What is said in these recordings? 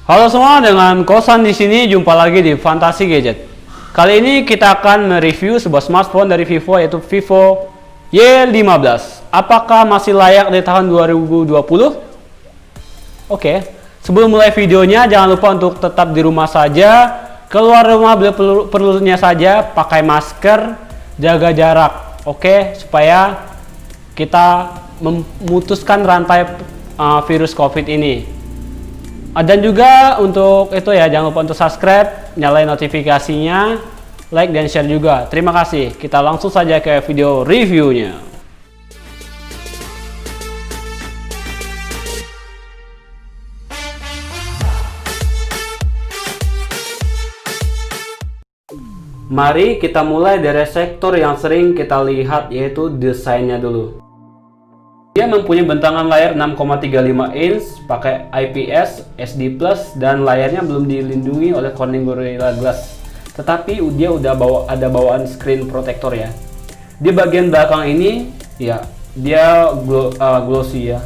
Halo semua, dengan Kosan di sini jumpa lagi di Fantasi Gadget. Kali ini kita akan mereview sebuah smartphone dari Vivo, yaitu Vivo Y15. Apakah masih layak di tahun 2020? Oke, sebelum mulai videonya jangan lupa untuk tetap di rumah saja. Keluar rumah perlunya saja, pakai masker, jaga jarak. Oke, supaya kita memutuskan rantai virus COVID ini. Dan juga untuk itu ya, jangan lupa untuk subscribe, nyalain notifikasinya, like dan share juga. Terima kasih. Kita langsung saja ke video reviewnya. Mari kita mulai dari sektor yang sering kita lihat, yaitu desainnya dulu. Dia mempunyai bentangan layar 6,35 inch, pakai IPS, SD+, dan layarnya belum dilindungi oleh Corning Gorilla Glass. Tetapi dia udah ada bawaan screen protector ya. Di bagian belakang ini, ya dia glossy ya,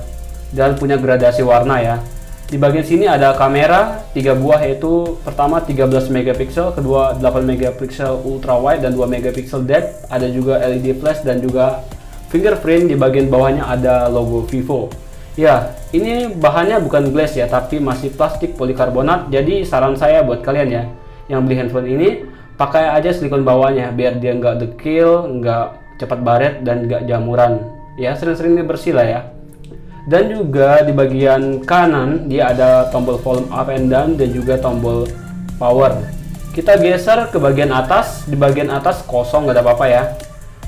dan punya gradasi warna ya. Di bagian sini ada kamera 3 buah, yaitu pertama 13 megapiksel, kedua 8 megapiksel ultra wide dan 2 megapiksel depth. Ada juga LED flash dan juga fingerprint. Di bagian bawahnya ada logo Vivo. Ya, ini bahannya bukan glass ya, tapi masih plastik polikarbonat. Jadi saran saya buat kalian ya, yang beli handphone ini, pakai aja silikon bawahnya, biar dia nggak dekil, nggak cepat baret, dan nggak jamuran. Ya, sering-sering dibersih lah ya. Dan juga di bagian kanan, dia ada tombol volume up and down, dan juga tombol power. Kita geser ke bagian atas, di bagian atas kosong, nggak ada apa-apa ya.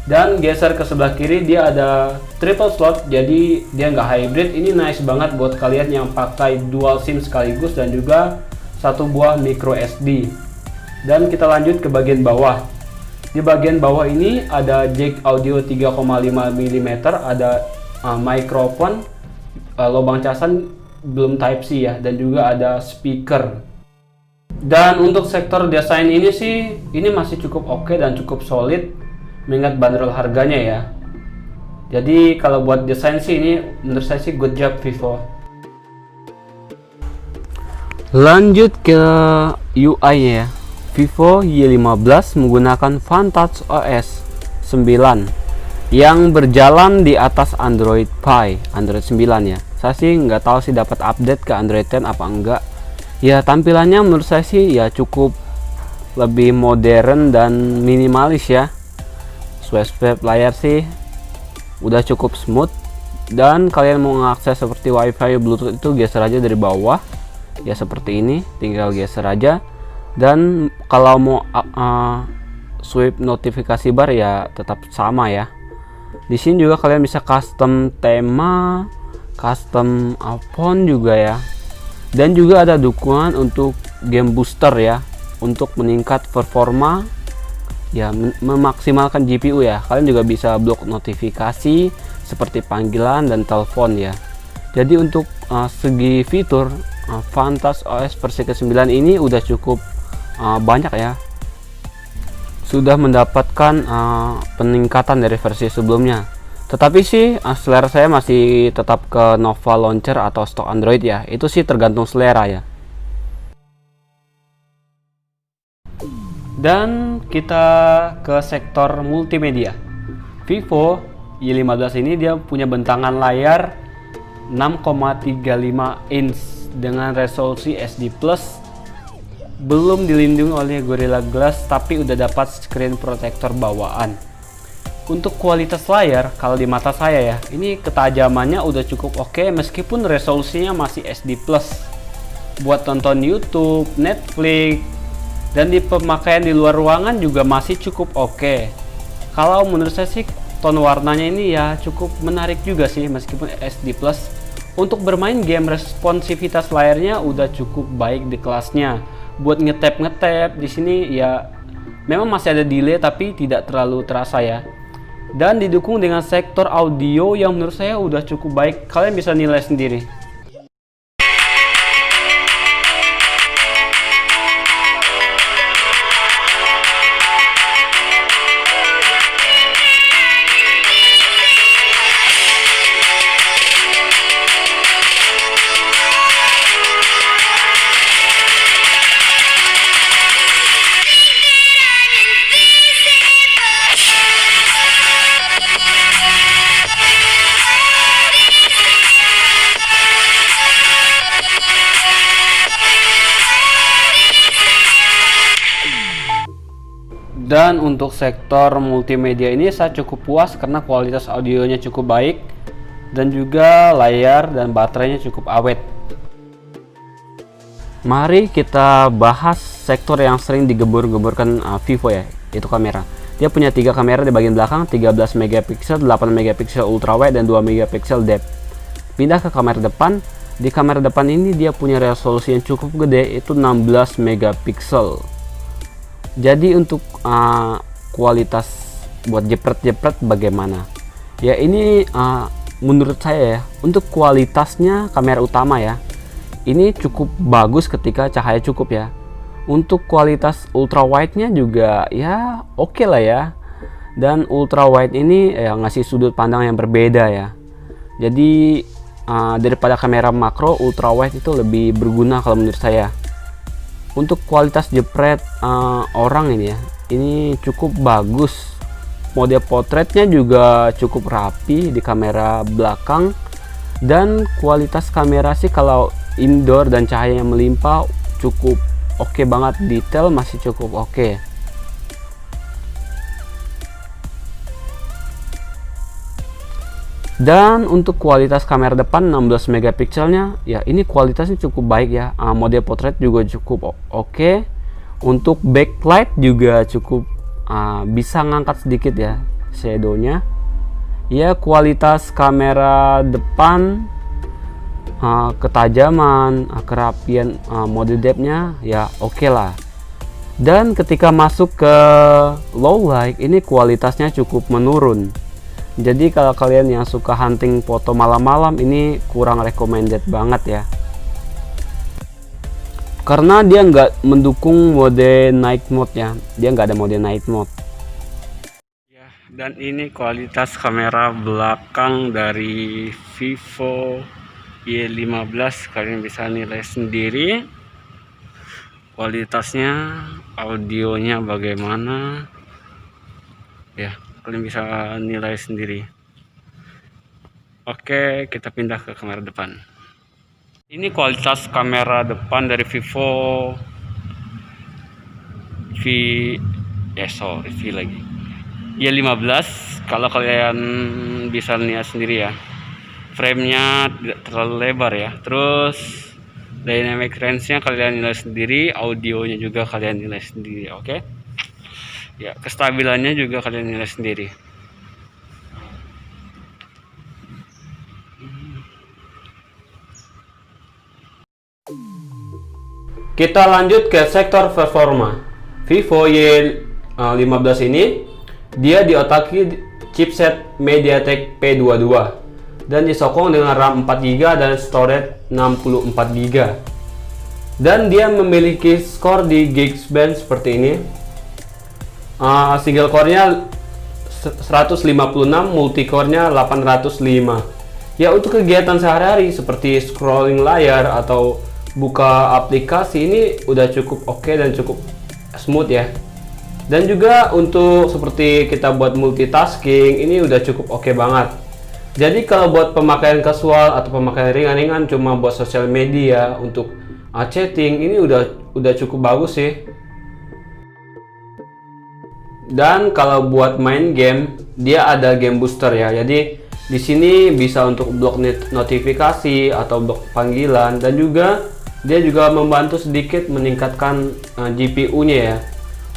Dan geser ke sebelah kiri, dia ada triple slot, jadi dia nggak hybrid. Ini nice banget buat kalian yang pakai dual SIM sekaligus, dan juga satu buah micro SD. Dan kita lanjut ke bagian bawah. Di bagian bawah ini ada jack audio 3,5 mm, ada microphone, lubang casan belum Type C ya, dan juga ada speaker. Dan untuk sektor desain ini sih, ini masih cukup oke dan cukup solid, mengingat bandrol harganya ya. Jadi kalau buat desain sih, ini menurut saya sih good job Vivo. Lanjut ke UI ya. Vivo Y15 menggunakan Vantage OS 9 yang berjalan di atas Android Pie, Android 9 ya. Saya sih nggak tahu sih dapat update ke Android 10 apa enggak. Ya, tampilannya menurut saya sih ya cukup lebih modern dan minimalis ya. Swipe layar sih udah cukup smooth, dan kalian mau mengakses seperti WiFi, Bluetooth itu geser aja dari bawah ya, seperti ini, tinggal geser aja. Dan kalau mau swipe notifikasi bar ya tetap sama ya. Di sini juga kalian bisa custom tema, custom font juga ya, dan juga ada dukungan untuk game booster ya, untuk meningkat performa ya, memaksimalkan GPU ya. Kalian juga bisa blok notifikasi seperti panggilan dan telepon ya. Jadi untuk segi fitur, Vantage OS versi ke-9 ini udah cukup banyak ya, sudah mendapatkan peningkatan dari versi sebelumnya. Tetapi sih selera saya masih tetap ke Nova Launcher atau stok Android ya. Itu sih tergantung selera ya. Dan kita ke sektor multimedia. Vivo Y15 ini dia punya bentangan layar 6,35 inch dengan resolusi SD+, belum dilindungi oleh Gorilla Glass, tapi udah dapat screen protector bawaan. Untuk kualitas layar, kalau di mata saya ya, ini ketajamannya udah cukup oke, meskipun resolusinya masih SD+. Buat tonton YouTube, Netflix, dan di pemakaian di luar ruangan juga masih cukup oke. Kalau menurut saya sih tone warnanya ini ya cukup menarik juga sih, meskipun SD+. Untuk bermain game, responsivitas layarnya udah cukup baik di kelasnya. Buat ngetap di sini ya memang masih ada delay, tapi tidak terlalu terasa ya. Dan didukung dengan sektor audio yang menurut saya udah cukup baik. Kalian bisa nilai sendiri. Dan untuk sektor multimedia ini saya cukup puas karena kualitas audionya cukup baik dan juga layar dan baterainya cukup awet. Mari kita bahas sektor yang sering digembur-gemburkan Vivo ya, itu kamera. Dia punya 3 kamera di bagian belakang, 13 megapiksel, 8 megapiksel ultrawide dan 2 megapiksel depth. Pindah ke kamera depan. Di kamera depan ini dia punya resolusi yang cukup gede, itu 16 megapiksel. Jadi untuk kualitas buat jepret-jepret bagaimana? Ya ini menurut saya ya, untuk kualitasnya kamera utama ya, ini cukup bagus ketika cahaya cukup ya. Untuk kualitas ultrawide-nya juga ya oke lah ya. Dan ultrawide ini ya ngasih sudut pandang yang berbeda ya. Jadi daripada kamera makro, ultrawide itu lebih berguna kalau menurut saya. Untuk kualitas jepret orang ini ya, ini cukup bagus. Mode potretnya juga cukup rapi di kamera belakang. Dan kualitas kamera sih kalau indoor dan cahaya yang melimpah cukup oke banget, detail masih cukup oke. Dan untuk kualitas kamera depan 16 megapikselnya ya ini kualitasnya cukup baik ya. Mode potret juga cukup oke. Untuk backlight juga cukup bisa ngangkat sedikit ya shadownya. Ya kualitas kamera depan, ketajaman, kerapian, mode depth-nya ya oke lah. Dan ketika masuk ke low light ini kualitasnya cukup menurun. Jadi kalau kalian yang suka hunting foto malam-malam ini kurang recommended banget ya. Karena dia nggak mendukung mode night mode ya. Dia nggak ada mode night mode. Ya, dan ini kualitas kamera belakang dari Vivo Y15. Kalian bisa nilai sendiri kualitasnya, audionya bagaimana ya, kalian bisa nilai sendiri. Oke, kita pindah ke kamera depan. Ini kualitas kamera depan dari Vivo V lagi Y15. Kalau kalian bisa lihat sendiri ya, framenya tidak terlalu lebar ya. Terus dynamic range-nya kalian nilai sendiri, audionya juga kalian nilai sendiri. Oke. Ya, kestabilannya juga kalian nilai sendiri. Kita lanjut ke sektor performa. Vivo Y15 ini dia diotaki chipset MediaTek P22 dan disokong dengan RAM 4GB dan storage 64GB. Dan dia memiliki skor di Geekbench seperti ini. Single core-nya 156, multi core-nya 805. Ya untuk kegiatan sehari-hari seperti scrolling layar atau buka aplikasi ini udah cukup oke dan cukup smooth ya. Dan juga untuk seperti kita buat multitasking ini udah cukup oke banget. Jadi kalau buat pemakaian casual atau pemakaian ringan-ringan cuma buat sosial media untuk chatting ini udah cukup bagus sih. Dan kalau buat main game dia ada game booster ya. Jadi di sini bisa untuk blok notifikasi atau blok panggilan, dan juga dia juga membantu sedikit meningkatkan GPU-nya ya.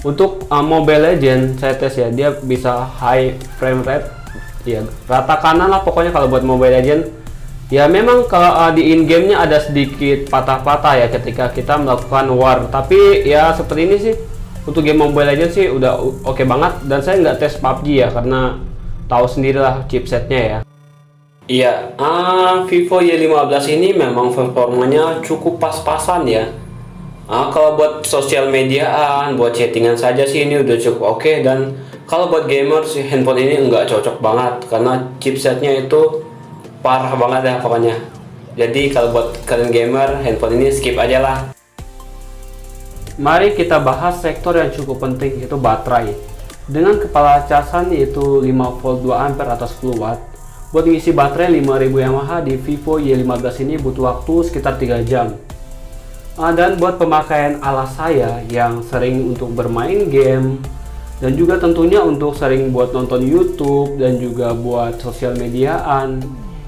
Untuk Mobile Legends saya tes ya, dia bisa high frame rate ya, rata kanan lah pokoknya kalau buat Mobile Legends. Ya memang kalau di in game-nya ada sedikit patah-patah ya ketika kita melakukan war, tapi ya seperti ini sih. Untuk game Mobile Legends sih udah oke banget, dan saya nggak tes PUBG ya karena tahu sendirilah chipsetnya ya. Iya, Vivo Y15 ini memang performanya cukup pas-pasan ya. Kalau buat sosial mediaan, buat chattingan saja sih ini udah cukup oke. Dan kalau buat gamer sih handphone ini nggak cocok banget karena chipsetnya itu parah banget ya pokoknya. Jadi kalau buat kalian gamer, handphone ini skip aja lah. Mari kita bahas sektor yang cukup penting, itu baterai. Dengan kepala casan yaitu 5V 2A atau 10W. Buat ngisi baterai 5000 mAh di Vivo Y15 ini butuh waktu sekitar 3 jam. Dan buat pemakaian ala saya yang sering untuk bermain game, Dan juga tentunya untuk sering buat nonton YouTube dan juga buat sosial mediaan.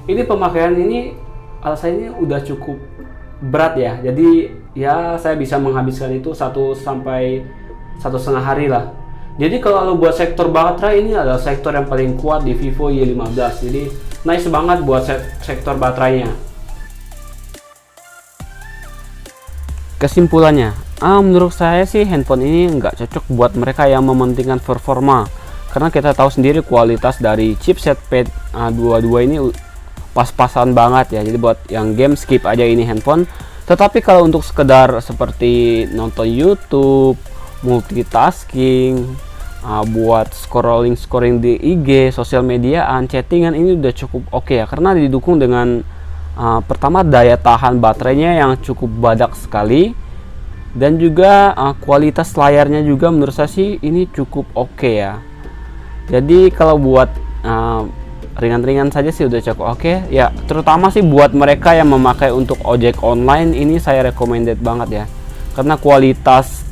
Ini pemakaian ini alasannya udah cukup berat ya. Jadi ya saya bisa menghabiskan itu 1 sampai 1,5 hari lah. Jadi kalau buat sektor baterai ini adalah sektor yang paling kuat di Vivo Y15. Jadi nice banget buat sektor baterainya. Kesimpulannya, menurut saya sih handphone ini nggak cocok buat mereka yang mementingkan performa, karena kita tahu sendiri kualitas dari chipset P22 ini pas-pasan banget ya. Jadi buat yang game skip aja ini handphone. Tetapi kalau untuk sekedar seperti nonton YouTube, multitasking, buat scrolling di IG, sosial mediaan, chattingan, ini udah cukup oke ya, karena didukung dengan pertama daya tahan baterainya yang cukup badak sekali, dan juga kualitas layarnya juga menurut saya sih ini cukup oke ya. Jadi kalau buat ringan-ringan saja sih udah cukup oke ya, terutama sih buat mereka yang memakai untuk ojek online, ini saya recommended banget ya, karena kualitas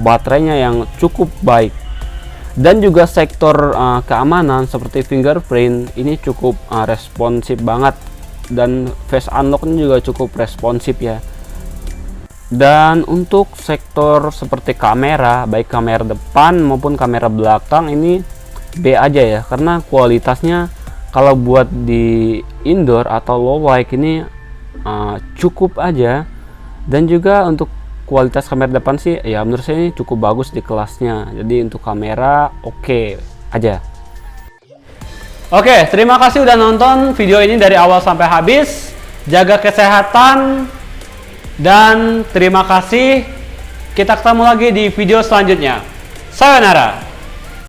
baterainya yang cukup baik. Dan juga sektor keamanan seperti fingerprint ini cukup responsif banget, dan face unlock-nya juga cukup responsif ya. Dan untuk sektor seperti kamera, baik kamera depan maupun kamera belakang, ini B aja ya, karena kualitasnya kalau buat di indoor atau low light ini cukup aja. Dan juga untuk kualitas kamera depan sih ya menurut saya ini cukup bagus di kelasnya. Jadi untuk kamera oke aja. Oke, terima kasih udah nonton video ini dari awal sampai habis. Jaga kesehatan dan terima kasih. Kita ketemu lagi di video selanjutnya. Sayonara.